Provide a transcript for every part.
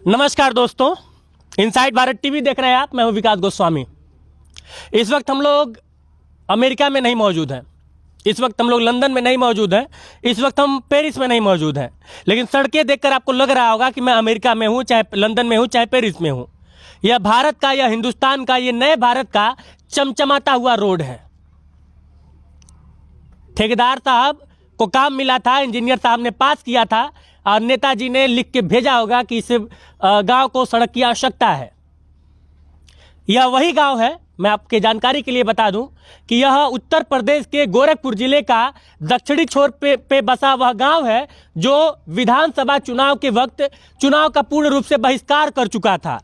नमस्कार दोस्तों, inside Bharat TV देख रहे हैं आप। मैं हूं विकास गोस्वामी। इस वक्त हम लोग अमेरिका में नहीं मौजूद हैं, इस वक्त हम लोग लंदन में नहीं मौजूद हैं, इस वक्त हम पेरिस में नहीं मौजूद हैं। लेकिन सड़कें देखकर आपको लग रहा होगा कि मैं अमेरिका में हूं, चाहे लंदन में हूं, चाहे पेरिस में हूं। यह भारत का, यह हिंदुस्तान का, यह नए भारत का चमचमाता हुआ रोड है। ठेकेदार साहब को काम मिला था, इंजीनियर साहब ने पास किया था और नेताजी ने लिख के भेजा होगा कि इस गांव को सड़क की आवश्यकता है। यह वही गांव है। मैं आपके जानकारी के लिए बता दूं कि यह उत्तर प्रदेश के गोरखपुर जिले का दक्षिणी छोर पे बसा वह गांव है जो विधानसभा चुनाव के वक्त चुनाव का पूर्ण रूप से बहिष्कार कर चुका था।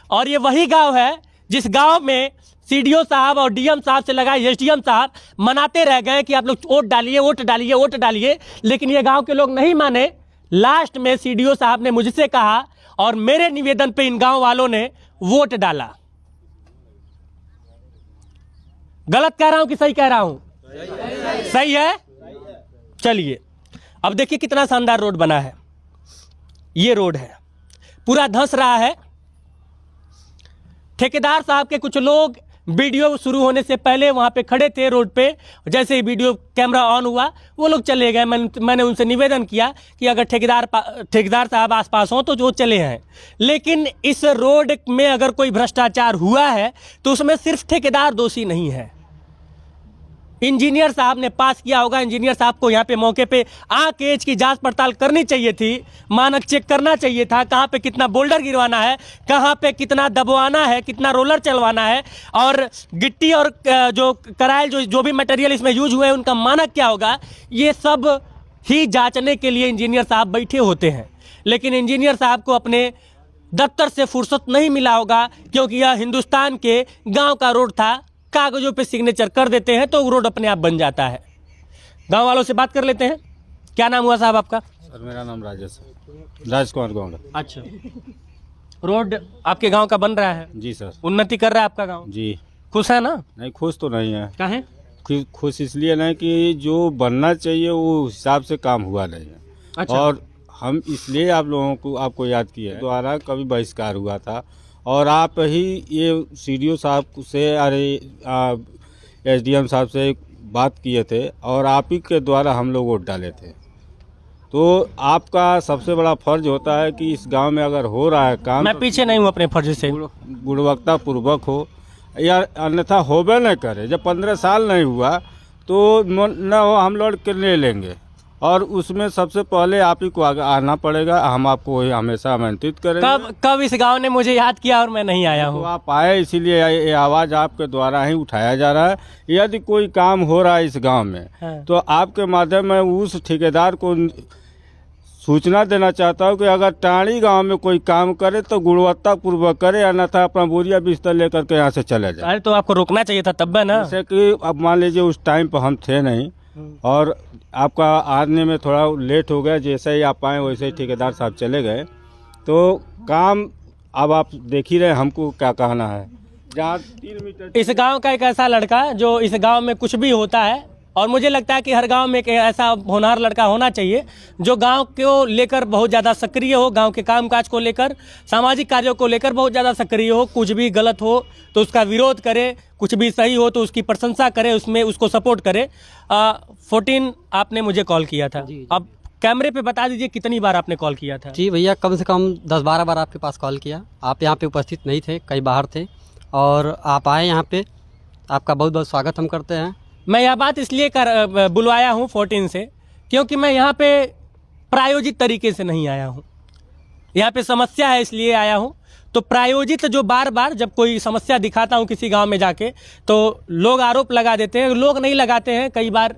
और ये वही गांव है जिस गांव में सीडीओ साहब और डीएम साहब से लगा एसडीएम साहब मनाते रह गए कि आप लोग वोट डालिए, वोट डालिए, वोट डालिए, लेकिन ये गांव के लोग नहीं माने। लास्ट में सीडीओ साहब ने मुझसे कहा और मेरे निवेदन पे इन गांव वालों ने वोट डाला। गलत कह रहा हूं कि सही कह रहा हूं? सही है। चलिए अब देखिए कितना शानदार रोड बना है। ये रोड है, पूरा धंस रहा है। ठेकेदार साहब के कुछ लोग वीडियो शुरू होने से पहले वहां पे खड़े थे रोड पे। जैसे ही वीडियो कैमरा ऑन हुआ वो लोग चले गए। मैंने उनसे निवेदन किया कि अगर ठेकेदार साहब आसपास हों तो जो चले हैं। लेकिन इस रोड में अगर कोई भ्रष्टाचार हुआ है तो उसमें सिर्फ ठेकेदार दोषी नहीं है। इंजीनियर साहब ने पास किया होगा। इंजीनियर साहब को यहाँ पे मौके पे आके इसकी जांच पड़ताल करनी चाहिए थी, मानक चेक करना चाहिए था, कहाँ पे कितना बोल्डर गिरवाना है, कहाँ पे कितना दबवाना है, कितना रोलर चलवाना है, और गिट्टी और जो कराइल जो भी मटेरियल इसमें यूज हुए उनका मानक क्या होगा, ये सब ही जांचने के लिए इंजीनियर साहब बैठे होते हैं। लेकिन इंजीनियर साहब को अपने दफ्तर से फुर्सत नहीं मिला होगा, क्योंकि यह हिंदुस्तान के गाँव का रोड था। कागजों पे सिग्नेचर कर देते हैं तो रोड अपने आप बन जाता है। गांव वालों से बात कर लेते हैं। क्या नाम हुआ साहब आपका? सर मेरा नाम राजेश है, राजकुमार गौड़। अच्छा, रोड आपके गांव का बन रहा है? जी सर। उन्नति कर रहा है आपका गांव? जी। खुश है ना? नहीं, खुश तो नहीं है। क्या है? खुश इसलिए नहीं कि जो बनना चाहिए वो हिसाब से काम हुआ नहीं है। अच्छा। और हम इसलिए आप लोगों को आपको याद किए हैं। द्वारा कभी बहिष्कार हुआ था और आप ही ये सीडीओ साहब से अरे एसडीएम साहब से बात किए थे और आप ही के द्वारा हम लोग वोट डाले थे। तो आपका सबसे बड़ा फर्ज होता है कि इस गांव में अगर हो रहा है काम, मैं पीछे नहीं हूँ अपने फर्ज से। गुणवत्ता पूर्वक हो या अन्यथा होबे न करे। जब 15 साल नहीं हुआ तो न हो, हम लौट कर ले लेंगे। और उसमें सबसे पहले आप ही को आना पड़ेगा। हम आपको हमेशा आमंत्रित करेंगे। कब इस गांव ने मुझे याद किया और मैं नहीं आया हूँ? तो आप आए, इसीलिए ये आवाज़ आपके द्वारा ही उठाया जा रहा है। यदि कोई काम हो रहा है इस गांव में, हाँ। तो आपके माध्यम में उस ठेकेदार को सूचना देना चाहता हूँ कि अगर टाणी गांव में कोई काम करे तो गुणवत्ता पूर्वक करे, अन्यथा अपना बोरिया बिस्तर लेकर के यहाँ से चले जाए। अरे तो आपको रोकना चाहिए था तब ना। जैसे कि अब मान लीजिए उस टाइम पर हम थे नहीं और आपका आने में थोड़ा लेट हो गया। जैसे ही आप आए वैसे ही ठेकेदार साहब चले गए। तो काम अब आप देख ही रहे, हमको क्या कहना है। जहाँ 3 मीटर इस गांव का एक ऐसा लड़का जो इस गांव में कुछ भी होता है, और मुझे लगता है कि हर गांव में एक ऐसा होनहार लड़का होना चाहिए जो गांव को लेकर बहुत ज़्यादा सक्रिय हो, गांव के कामकाज को लेकर, सामाजिक कार्यों को लेकर बहुत ज़्यादा सक्रिय हो। कुछ भी गलत हो तो उसका विरोध करे, कुछ भी सही हो तो उसकी प्रशंसा करे, उसमें उसको सपोर्ट करे। 14 आपने मुझे कॉल किया था। अब कैमरे पे बता दीजिए कितनी बार आपने कॉल किया था? जी भैया, कम से कम 10-12 बार आपके पास कॉल किया। आप यहाँ पे उपस्थित नहीं थे, कई बाहर थे, और आप आए यहाँ पे। आपका बहुत बहुत स्वागत हम करते हैं। मैं यह बात इसलिए बुलवाया हूँ 14 से, क्योंकि मैं यहाँ पे प्रायोजित तरीके से नहीं आया हूँ। यहाँ पे समस्या है इसलिए आया हूँ। तो प्रायोजित जो बार बार जब कोई समस्या दिखाता हूँ किसी गांव में जाके, तो लोग आरोप लगा देते हैं। लोग नहीं लगाते हैं, कई बार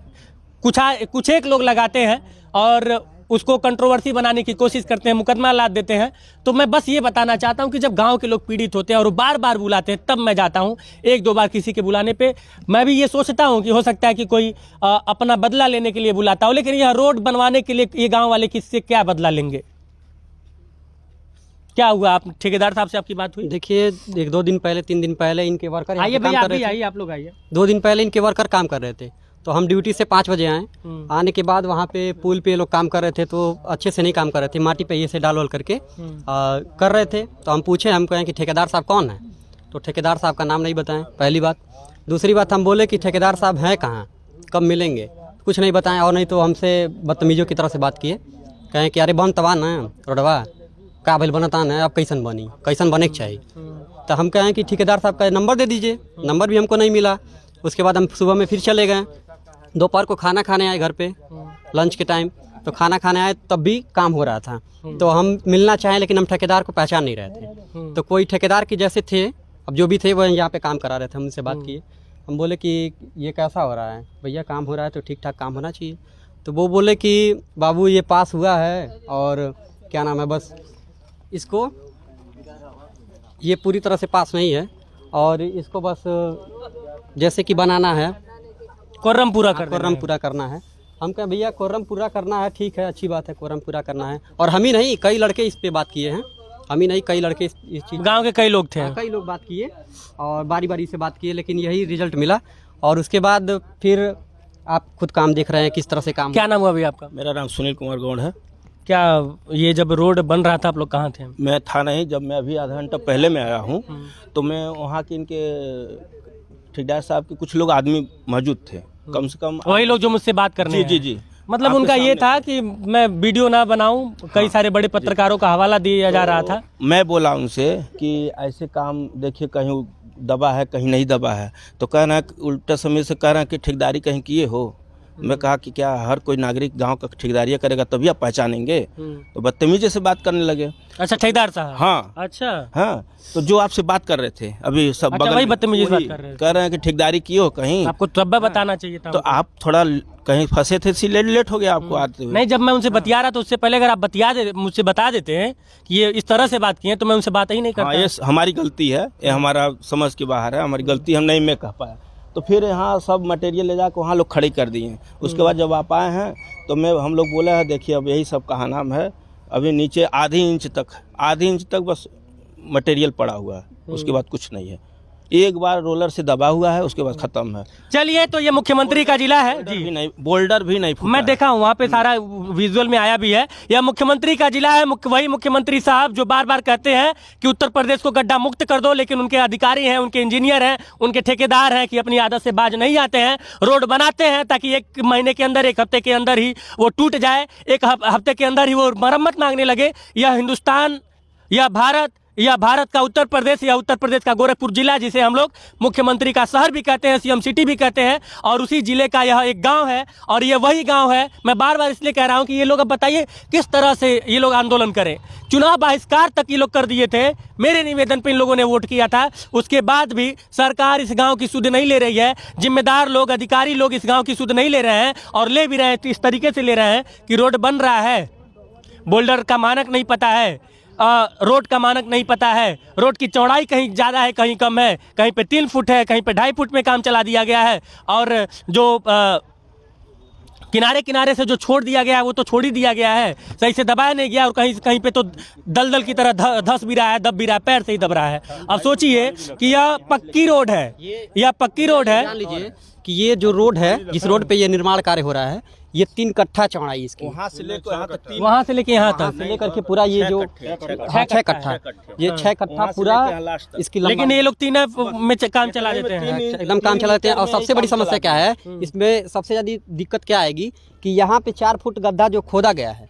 कुछ एक लोग लगाते हैं और उसको कंट्रोवर्सी बनाने की कोशिश करते हैं, मुकदमा लाद देते हैं। तो मैं बस ये बताना चाहता हूँ कि जब गांव के लोग पीड़ित होते हैं और वो बार बार बुलाते हैं तब मैं जाता हूँ। 1-2 बार किसी के बुलाने पे मैं भी ये सोचता हूँ कि हो सकता है कि कोई अपना बदला लेने के लिए बुलाता हो, लेकिन यह रोड बनवाने के लिए ये गाँव वाले किससे क्या बदला लेंगे? क्या हुआ? आप ठेकेदार साहब से आपकी बात हुई? देखिए, 1-2 दिन पहले, 3 दिन पहले इनके वर्कर आइए भैया, आप लोग आइए। 2 दिन पहले इनके वर्कर काम कर रहे थे। तो हम ड्यूटी से 5 बजे आए। आने के बाद वहाँ पे पुल पे लोग काम कर रहे थे, तो अच्छे से नहीं काम कर रहे थे, माटी पे ये से डाल वाल करके कर रहे थे। तो हम पूछे, हम कहें कि ठेकेदार साहब कौन है, तो ठेकेदार साहब का नाम नहीं बताएं, पहली बात। दूसरी बात, हम बोले कि ठेकेदार साहब हैं कहाँ, कब मिलेंगे, कुछ नहीं बताएं। और नहीं तो हमसे बदतमीज़ों की तरह से बात किए, कहें कि अरे बन तबा ना रोडवा का भैल बनता ना, अब कैसन बनी, कैसन बने के चाहिए। तो हम कहें कि ठेकेदार साहब का नंबर दे दीजिए, नंबर भी हमको नहीं मिला। उसके बाद हम सुबह में फिर चले गए, दोपहर को खाना खाने आए घर पे, लंच के टाइम। तो खाना खाने आए तब भी काम हो रहा था। तो हम मिलना चाहें, लेकिन हम ठेकेदार को पहचान नहीं रहे थे। तो कोई ठेकेदार के जैसे थे, अब जो भी थे वो यहाँ पे काम करा रहे थे, हम उनसे बात किए। हम बोले कि ये कैसा हो रहा है भैया, काम हो रहा है तो ठीक ठाक काम होना चाहिए। तो वो बोले कि बाबू ये पास हुआ है और क्या नाम है, बस इसको ये पूरी तरह से पास नहीं है और इसको बस जैसे कि बनाना है, कोरम पूरा कर कोरम पूरा करना है। हम कहें भैया कोरम पूरा करना है, ठीक है, अच्छी बात है, कोरम पूरा करना है। और हम ही नहीं, कई लड़के इस पे बात किए हैं, हम ही नहीं, कई लड़के इस चीज़, गांव के कई लोग थे, कई लोग बात किए और बारी बारी से बात किए, लेकिन यही रिजल्ट मिला। और उसके बाद फिर आप खुद काम देख रहे हैं किस तरह से काम। क्या नाम हुआ अभी आपका? मेरा नाम सुनील कुमार गौड़ है। क्या ये जब रोड बन रहा था आप लोग कहाँ थे? मैं था नहीं, जब मैं अभी आधा घंटा पहले मैं आया हूँ, तो मैं वहाँ के इनके ठेकेदार साहब के कुछ लोग आदमी मौजूद थे, कम से कम वही लोग जो मुझसे बात करने जी जी जी। मतलब उनका ये था कि मैं वीडियो ना बनाऊं, कई सारे बड़े पत्रकारों का हवाला दिया जा रहा था। मैं बोला उनसे कि ऐसे काम देखिए, कहीं दबा है कहीं नहीं दबा है, तो कहना उल्टा समय से कह रहा कि ठेकेदारी कहीं किए हो। मैं कहा कि क्या हर कोई नागरिक गांव का ठेकेदारी करेगा तभी आप पहचानेंगे? तो बदतमीजी से बात करने लगे। अच्छा, ठेकेदार साहब? हाँ अच्छा हाँ, तो जो आपसे बात कर रहे थे अभी सब अच्छा, बगल वही में, बदतमीजी से वही बात कर रहे थे। कह रहे हैं कि ठेकेदारी किए हो कहीं, आपको तब बताना चाहिए था। तो आप थोड़ा कहीं फंसे थे इसलिए लेट हो गया आपको आते हुए। नहीं, जब मैं उनसे बतिया रहा तो उससे पहले अगर आप मुझसे बता देते हैं कि ये इस तरह से बात किए तो मैं उनसे बात ही नहीं करता। हाँ, ये हमारी गलती है, ये हमारा समझ के बाहर है, हमारी गलती, हम नहीं मैं कह पाया। तो फिर यहाँ सब मटेरियल ले जाकर वहाँ लोग खड़ी कर दिए। उसके बाद जब आप आए हैं तो हम लोग बोला है देखिए अब यही सब कहा नाम है, अभी नीचे आधी इंच तक बस मटेरियल पड़ा हुआ है, उसके बाद कुछ नहीं है। एक बार रोलर से दबा हुआ है, उसके बाद खत्म है। चलिए, तो ये मुख्यमंत्री का जिला है जी, भी नहीं, बोल्डर भी नहीं फूटा मैं देखा हूँ वहाँ पे, सारा विजुअल में आया भी है। यह मुख्यमंत्री का जिला है। वही मुख्यमंत्री साहब जो बार बार कहते हैं कि उत्तर प्रदेश को गड्ढा मुक्त कर दो, लेकिन उनके अधिकारी हैं, उनके इंजीनियर हैं, उनके ठेकेदार हैं कि अपनी आदत से बाज नहीं आते हैं, रोड बनाते हैं ताकि 1 महीने के अंदर, 1 हफ्ते के अंदर ही वो टूट जाए, 1 हफ्ते के अंदर ही वो मरम्मत मांगने लगे। यह हिंदुस्तान, या भारत का उत्तर प्रदेश, या उत्तर प्रदेश का गोरखपुर जिला, जिसे हम लोग मुख्यमंत्री का शहर भी कहते हैं, सीएम सिटी भी कहते हैं, और उसी जिले का यह एक गांव है। और ये वही गांव है। मैं बार बार इसलिए कह रहा हूं कि ये लोग, अब बताइए किस तरह से ये लोग आंदोलन करें। चुनाव बहिष्कार तक ये लोग कर दिए थे, मेरे निवेदन पर इन लोगों ने वोट किया था। उसके बाद भी सरकार इस गाँव की सुध नहीं ले रही है। जिम्मेदार लोग, अधिकारी लोग इस गाँव की सुध नहीं ले रहे हैं, और ले भी रहे हैं तो इस तरीके से ले रहे हैं कि रोड बन रहा है, बोल्डर का मानक नहीं पता है, रोड का मानक नहीं पता है, रोड की चौड़ाई कहीं ज़्यादा है कहीं कम है, कहीं पे 3 फुट है, कहीं पे 2.5 फुट में काम चला दिया गया है, और जो किनारे किनारे से जो छोड़ दिया गया है वो तो छोड़ ही दिया गया है, सही से दबाया नहीं गया, और कहीं पे तो दलदल की तरह धस भी रहा है, दब भी रहा है, पैर से ही दब रहा है। अब सोचिए कि यह पक्की रोड है, यह पक्की रोड है। जान लीजिए कि ये जो रोड है, जिस रोड पे ये निर्माण कार्य हो रहा है, ये 3 कट्ठा चौड़ाई इसकी, वहाँ से लेकर यहाँ तक, वहाँ से लेके यहाँ तक, लेकर के पूरा ये जो 6 कट्ठा, ये 6 कट्ठा पूरा इसकी लंबाई। लेकिन ये लोग 3 में काम चला देते हैं, एकदम काम चलाते हैं। और सबसे बड़ी समस्या क्या है इसमें, सबसे ज़्यादा दिक्कत क्या आएगी कि यहाँ पे 4 फुट गड्ढा जो खोदा गया है,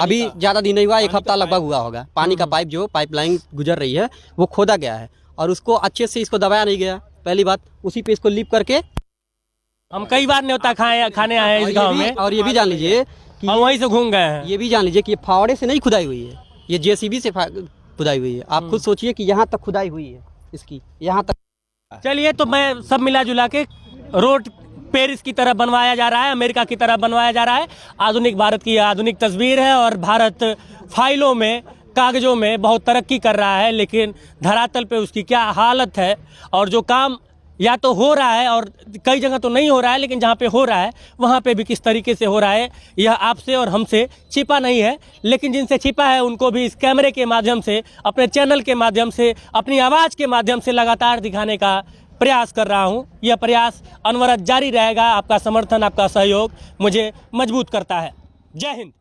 अभी ज़्यादा दिन नहीं हुआ, 1 हफ्ता लगभग हुआ होगा, पानी का पाइप जो पाइपलाइन गुजर रही है वो खोदा गया है, और उसको अच्छे से इसको दबाया नहीं गया, पहली बात। उसी पे इसको लीप करके हम कई बार न्योता खाने आए हैं इस गाँव में, और ये भी जान लीजिए कि हम वहीं से घूम गए हैं। ये भी जान लीजिए कि ये फावड़े से नहीं खुदाई हुई है, ये जेसीबी से खुदाई हुई है। आप खुद सोचिए कि यहाँ तक खुदाई हुई है इसकी, यहाँ तक। चलिए, तो मैं सब मिला जुला के, रोड पेरिस की तरह बनवाया जा रहा है, अमेरिका की तरह बनवाया जा रहा है। आधुनिक भारत की आधुनिक तस्वीर है, और भारत फाइलों में, कागजों में बहुत तरक्की कर रहा है, लेकिन धरातल पे उसकी क्या हालत है। और जो काम या तो हो रहा है, और कई जगह तो नहीं हो रहा है, लेकिन जहाँ पे हो रहा है वहाँ पे भी किस तरीके से हो रहा है, यह आपसे और हमसे छिपा नहीं है। लेकिन जिनसे छिपा है उनको भी इस कैमरे के माध्यम से, अपने चैनल के माध्यम से, अपनी आवाज़ के माध्यम से लगातार दिखाने का प्रयास कर रहा हूँ। यह प्रयास अनवरत जारी रहेगा। आपका समर्थन, आपका सहयोग मुझे मजबूत करता है। जय हिंद।